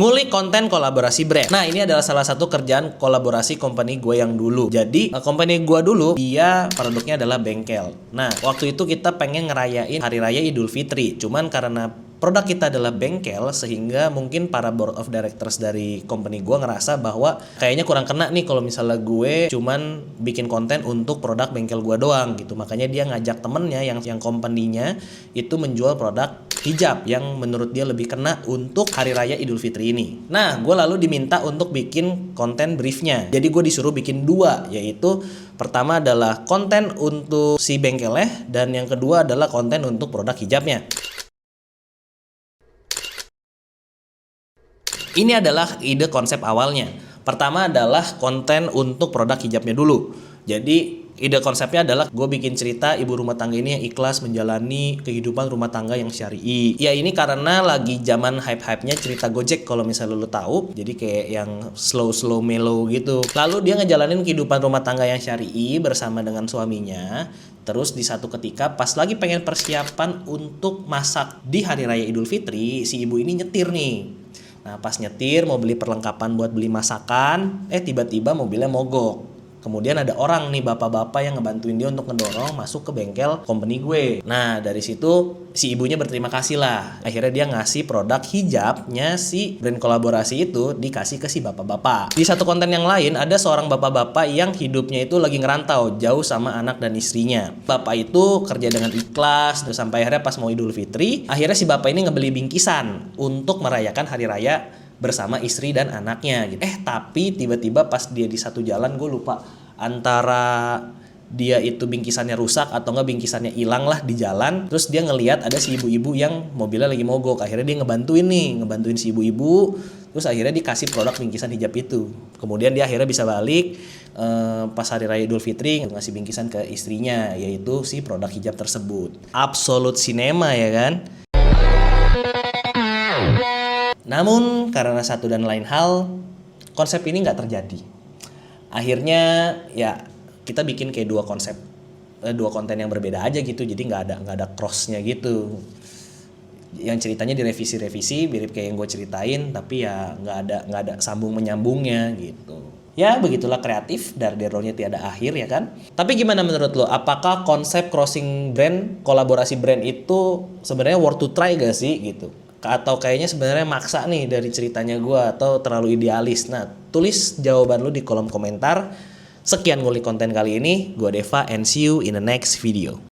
Ngulik konten kolaborasi brand. Nah, ini adalah salah satu kerjaan kolaborasi company gue yang dulu. Jadi, company gue dulu, dia produknya adalah bengkel. Nah, waktu itu kita pengen ngerayain Hari Raya Idul Fitri. Cuman karena produk kita adalah bengkel, sehingga mungkin para board of directors dari company gue ngerasa bahwa kayaknya kurang kena nih kalau misalnya gue cuman bikin konten untuk produk bengkel gue doang gitu. Makanya dia ngajak temennya yang company-nya itu menjual produk hijab yang menurut dia lebih kena untuk Hari Raya Idul Fitri ini. Nah, gue lalu diminta untuk bikin konten briefnya. Jadi gue disuruh bikin dua, yaitu pertama adalah konten untuk si bengkelnya, dan yang kedua adalah konten untuk produk hijabnya. Ini adalah ide konsep awalnya. Pertama adalah konten untuk produk hijabnya dulu. Jadi ide konsepnya adalah gue bikin cerita ibu rumah tangga ini yang ikhlas menjalani kehidupan rumah tangga yang syar'i. Ya ini karena lagi zaman hype-hypenya cerita Gojek kalau misalnya lo tahu. Jadi kayak yang slow mellow gitu. Lalu dia ngejalanin kehidupan rumah tangga yang syar'i bersama dengan suaminya. Terus di satu ketika pas lagi pengen persiapan untuk masak di Hari Raya Idul Fitri, si ibu ini nyetir nih. Nah pas nyetir mau beli perlengkapan buat beli masakan, tiba-tiba mobilnya mogok. Kemudian ada orang nih bapak-bapak yang ngebantuin dia untuk ngedorong masuk ke bengkel company gue. Nah dari situ si ibunya berterima kasih lah. Akhirnya dia ngasih produk hijabnya si brand kolaborasi itu dikasih ke si bapak-bapak. Di satu konten yang lain ada seorang bapak-bapak yang hidupnya itu lagi ngerantau jauh sama anak dan istrinya. Bapak itu kerja dengan ikhlas terus sampai akhirnya pas mau Idul Fitri, akhirnya si bapak ini ngebeli bingkisan untuk merayakan hari raya bersama istri dan anaknya gitu. Tapi tiba-tiba pas dia di satu jalan, gue lupa antara dia itu bingkisannya rusak atau enggak bingkisannya hilang lah di jalan. Terus dia ngelihat ada si ibu-ibu yang mobilnya lagi mogok. Akhirnya dia ngebantuin si ibu-ibu. Terus akhirnya dikasih produk bingkisan hijab itu. Kemudian dia akhirnya bisa balik pas Hari Raya Idul Fitri ngasih bingkisan ke istrinya, yaitu si produk hijab tersebut. Absolute cinema ya kan? Namun karena satu dan lain hal, konsep ini nggak terjadi. Akhirnya ya kita bikin kayak dua konten yang berbeda aja gitu. Jadi nggak ada crossnya gitu. Yang ceritanya direvisi mirip kayak yang gue ceritain, tapi ya nggak ada sambung menyambungnya gitu. Ya begitulah kreatif, dardernya tiada akhir ya kan. Tapi gimana menurut lo? Apakah konsep crossing brand, kolaborasi brand itu sebenarnya worth to try gak sih gitu? Atau kayaknya sebenarnya maksa nih dari ceritanya gue, atau terlalu idealis? Nah, tulis jawaban lu di kolom komentar. Sekian ngulik konten kali ini. Gue Deva and see you in the next video.